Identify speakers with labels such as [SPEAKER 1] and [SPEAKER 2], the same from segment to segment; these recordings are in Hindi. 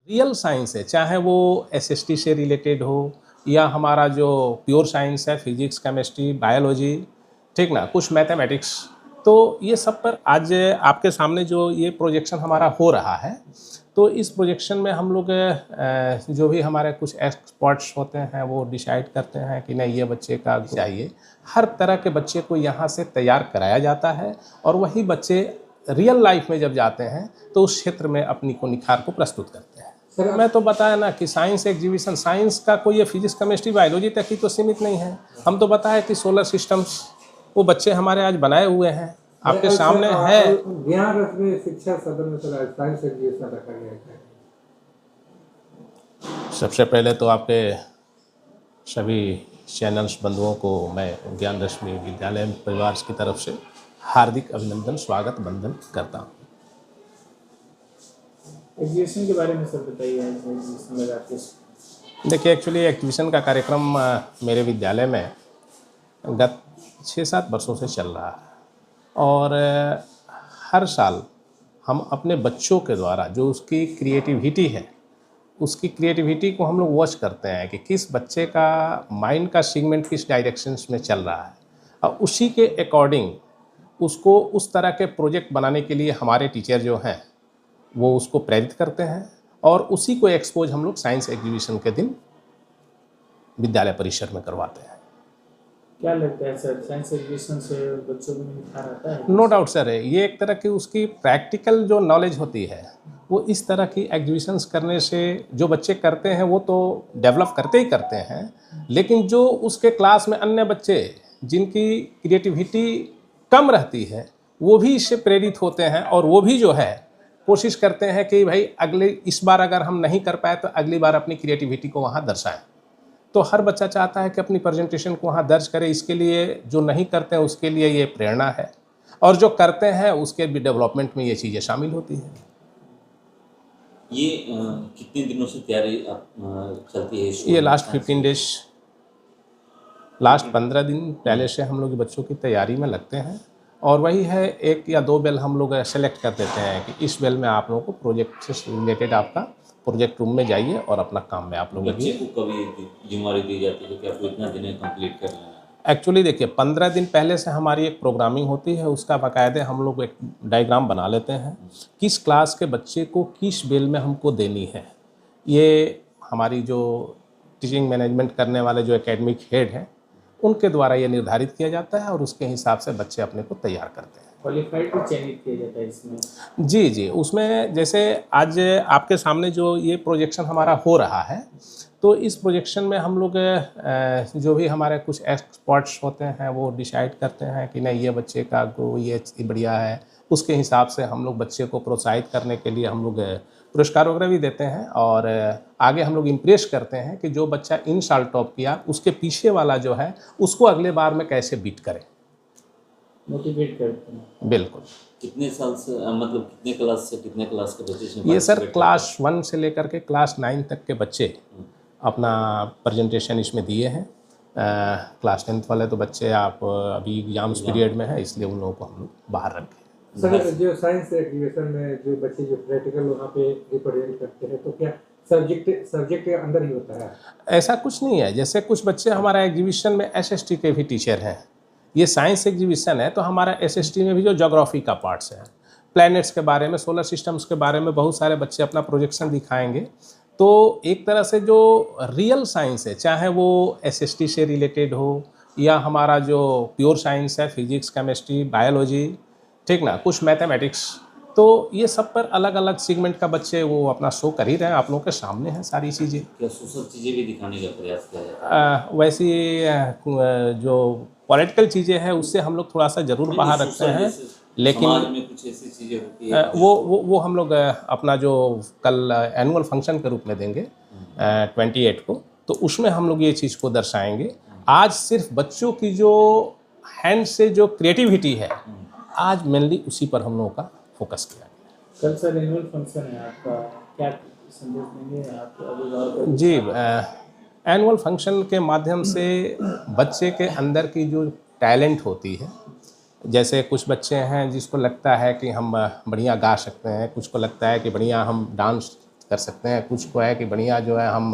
[SPEAKER 1] रियल साइंस है, चाहे वो एसएसटी से रिलेटेड हो या हमारा जो प्योर साइंस है, फिजिक्स, केमिस्ट्री, बायोलॉजी, ठीक ना, कुछ मैथमेटिक्स, तो ये सब पर आज आपके सामने जो ये प्रोजेक्शन हमारा हो रहा है, तो इस प्रोजेक्शन में हम लोग जो भी हमारे कुछ एक्सपर्ट्स होते हैं वो डिसाइड करते हैं कि नहीं, ये बच्चे का चाहिए। हर तरह के बच्चे को यहाँ से तैयार कराया जाता है और वही बच्चे रियल लाइफ में जब जाते हैं तो उस क्षेत्र में अपनी को निखार को प्रस्तुत करते हैं। सर, मैं तो बताया ना कि साइंस एग्जीबिशन, साइंस का कोई ये फिजिक्स, केमिस्ट्री, बायोलॉजी तक ही तो सीमित नहीं है। हम तो बताया कि सोलर सिस्टम्स वो बच्चे हमारे आज बनाए हुए हैं, आपके सामने है।
[SPEAKER 2] ज्ञान रथ में शिक्षा सदन में साइंस एग्जीबिशन रखा गया है।
[SPEAKER 1] सबसे पहले तो आपके सभी चैनल्स बंधुओं को मैं ज्ञान रश्मि विद्यालय परिवार की तरफ से हार्दिक अभिनंदन, स्वागत, वंदन करता हूँ।
[SPEAKER 2] एग्जीबिशन के बारे में सर बताइए।
[SPEAKER 1] देखिए, एक्चुअली एग्जीबिशन का कार्यक्रम मेरे विद्यालय में गत 6-7 वर्षों से चल रहा है और हर साल हम अपने बच्चों के द्वारा जो उसकी क्रिएटिविटी है, उसकी क्रिएटिविटी को हम लोग वॉच करते हैं कि किस बच्चे का माइंड का सेगमेंट किस डायरेक्शंस में चल रहा है और उसी के अकॉर्डिंग उसको उस तरह के प्रोजेक्ट बनाने के लिए हमारे टीचर जो हैं वो उसको प्रेरित करते हैं और उसी को एक्सपोज हम लोग साइंस एग्जीबिशन के दिन विद्यालय परिसर में करवाते हैं।
[SPEAKER 2] क्या लगता है सर, साइंस एग्जीबिशन से बच्चों में निखार आता है?
[SPEAKER 1] नो डाउट सर, ये एक तरह की उसकी प्रैक्टिकल जो नॉलेज होती है वो इस तरह की एग्जीबिशंस करने से जो बच्चे करते हैं वो तो डेवलप करते ही करते हैं, लेकिन जो उसके क्लास में अन्य बच्चे जिनकी क्रिएटिविटी कम रहती है वो भी इससे प्रेरित होते हैं और वो भी जो है कोशिश करते हैं कि भाई अगले इस बार अगर हम नहीं कर पाए तो अगली बार अपनी क्रिएटिविटी को वहाँ दर्शाएं। तो हर बच्चा चाहता है कि अपनी प्रेजेंटेशन को वहाँ दर्ज करे, इसके लिए जो नहीं करते हैं उसके लिए ये प्रेरणा है और जो करते हैं उसके भी डेवलपमेंट में ये चीज़ें शामिल होती हैं।
[SPEAKER 3] ये कितने दिनों से तैयारी चलती है?
[SPEAKER 1] ये लास्ट 15 डेज, लास्ट 15 दिन पहले से हम लोग बच्चों की तैयारी में लगते हैं और वही है 1 या 2 बेल हम लोग सेलेक्ट कर देते हैं कि इस बेल में आप लोगों को प्रोजेक्ट से रिलेटेड आपका प्रोजेक्ट रूम में जाइए और अपना काम में आप लोग
[SPEAKER 3] बच्चे को कभी जिम्मेवारी दी जाती है कि आपको इतना दिन कंप्लीट करना है?
[SPEAKER 1] एक्चुअली देखिए, 15 दिन पहले से हमारी एक प्रोग्रामिंग होती है, उसका बाकायदे हम लोग एक डायग्राम बना लेते हैं किस क्लास के बच्चे को किस बेल में हमको देनी है। ये हमारी जो टीचिंग मैनेजमेंट करने वाले जो एकेडमिक हेड हैं उनके द्वारा ये निर्धारित किया जाता है और उसके हिसाब से बच्चे अपने को तैयार करते हैं।
[SPEAKER 2] क्वालिफाइड को चयनित किया जाता है इसमें?
[SPEAKER 1] जी जी, उसमें जैसे आज आपके सामने जो ये प्रोजेक्शन हमारा हो रहा है, तो इस प्रोजेक्शन में हम लोग जो भी हमारे कुछ एक्सपर्ट्स होते हैं वो डिसाइड करते हैं कि नहीं, ये बच्चे का को ये बढ़िया है, उसके हिसाब से हम लोग बच्चे को प्रोत्साहित करने के लिए हम लोग पुरस्कार वगैरह भी देते हैं और आगे हम लोग इम्प्रेस करते हैं कि जो बच्चा इन साल टॉप किया उसके पीछे वाला जो है उसको अगले बार में कैसे बीट करें,
[SPEAKER 2] मोटिवेट करते हैं।
[SPEAKER 1] बिल्कुल।
[SPEAKER 3] कितने साल से, मतलब कितने क्लास से कितने क्लास के बच्चे?
[SPEAKER 1] ये सर क्लास 1 से लेकर के क्लास 9 तक के बच्चे अपना प्रेजेंटेशन इसमें दिए हैं। क्लास 10th वाले तो बच्चे आप अभी एग्जाम्स पीरियड में है, इसलिए उन लोगों को हम लोग बाहर रखें।
[SPEAKER 2] सर, जो साइंस एग्जीबिशन में जो बच्चे जो प्रैक्टिकल वहाँ पे रिप्रेजेंट करते हैं तो क्या सब्जेक्ट के अंदर ही होता है?
[SPEAKER 1] ऐसा कुछ नहीं है, जैसे कुछ बच्चे हमारा एग्जीबिशन में एसएसटी के भी टीचर हैं। ये साइंस एग्जीबिशन है तो हमारा एसएसटी में भी जो ज्योग्राफी का पार्ट्स है, प्लैनेट्स के बारे में, सोलर सिस्टम्स के बारे में बहुत सारे बच्चे अपना प्रोजेक्शन दिखाएंगे। तो एक तरह से जो रियल साइंस है, चाहे वो एसएसटी से रिलेटेड हो या हमारा जो प्योर साइंस है, फिजिक्स, केमिस्ट्री, बायोलॉजी, ठीक ना, कुछ मैथमेटिक्स, तो ये सब पर अलग अलग सेगमेंट का बच्चे वो अपना शो कर ही रहे हैं, आप लोगों के सामने हैं सारी चीज़ें।
[SPEAKER 3] क्या सोशल चीज़ें भी दिखाने का प्रयास किया जाता है?
[SPEAKER 1] वैसी जो पॉलिटिकल चीज़ें हैं उससे हम लोग थोड़ा सा ज़रूर बाहर रखते हैं, लेकिन
[SPEAKER 3] समाज में कुछ ऐसी चीज़ें होती है
[SPEAKER 1] वो हम लोग अपना जो कल एनुअल फंक्शन के रूप में देंगे 28 को, तो उसमें हम लोग ये चीज़ को दर्शाएंगे। आज सिर्फ बच्चों की जो हैंड से जो क्रिएटिविटी है, आज मेनली उसी पर हम लोगों का फोकस किया गया।
[SPEAKER 2] कल सर एनुअल फंक्शन है आपका, क्या संदेश देंगे आप अभिभावकों?
[SPEAKER 1] जी, एनुअल फंक्शन के माध्यम से बच्चे के अंदर की जो टैलेंट होती है, जैसे कुछ बच्चे हैं जिसको लगता है कि हम बढ़िया गा सकते हैं, कुछ को लगता है कि बढ़िया हम डांस कर सकते हैं, कुछ को है कि बढ़िया जो है हम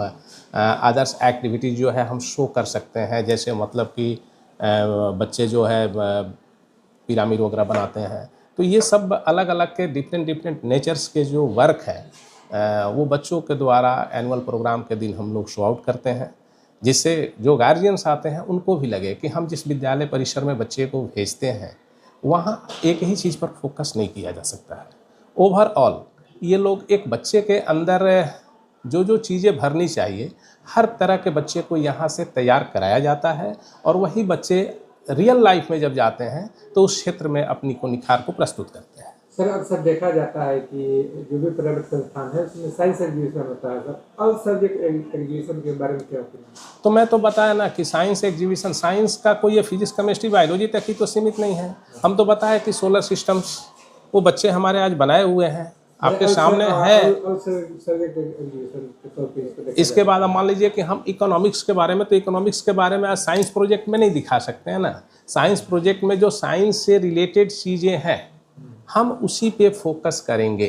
[SPEAKER 1] अदर्स एक्टिविटीज़ जो है हम शो कर सकते हैं, जैसे मतलब कि बच्चे जो है पिरामिड वगैरह बनाते हैं। तो ये सब अलग अलग के डिफरेंट डिफरेंट नेचर्स के जो वर्क है वो बच्चों के द्वारा एनुअल प्रोग्राम के दिन हम लोग शो आउट करते हैं, जिससे जो गार्जियंस आते हैं उनको भी लगे कि हम जिस विद्यालय परिसर में बच्चे को भेजते हैं वहाँ एक ही चीज़ पर फोकस नहीं किया जा सकता है। ओवरऑल ये लोग एक बच्चे के अंदर जो जो चीज़ें भरनी चाहिए हर तरह के बच्चे को यहाँ से तैयार कराया जाता है, और वही बच्चे रियल लाइफ में जब जाते हैं तो उस क्षेत्र में अपनी को निखार को प्रस्तुत करते हैं।
[SPEAKER 2] सर अक्सर देखा जाता है कि जो भी प्राइवेट संस्थान है उसमें साइंस एग्जीबिशन होता है सर, ऑल सब्जेक्ट एग्जीबिशन के बारे में क्या ओपिनियन?
[SPEAKER 1] तो मैं तो बताया ना कि साइंस एग्जीबिशन, साइंस का कोई ये फिजिक्स केमिस्ट्री बायोलॉजी तक ही तो सीमित नहीं है। हम तो बताया कि सोलर सिस्टम्स वो बच्चे हमारे आज बनाए हुए हैं, आपके सामने है। इसके बाद अब मान लीजिए कि हम इकोनॉमिक्स के बारे में, तो इकोनॉमिक्स के बारे में आज साइंस प्रोजेक्ट में नहीं दिखा सकते हैं ना। साइंस प्रोजेक्ट में जो साइंस से रिलेटेड चीज़ें हैं हम उसी पे फोकस करेंगे।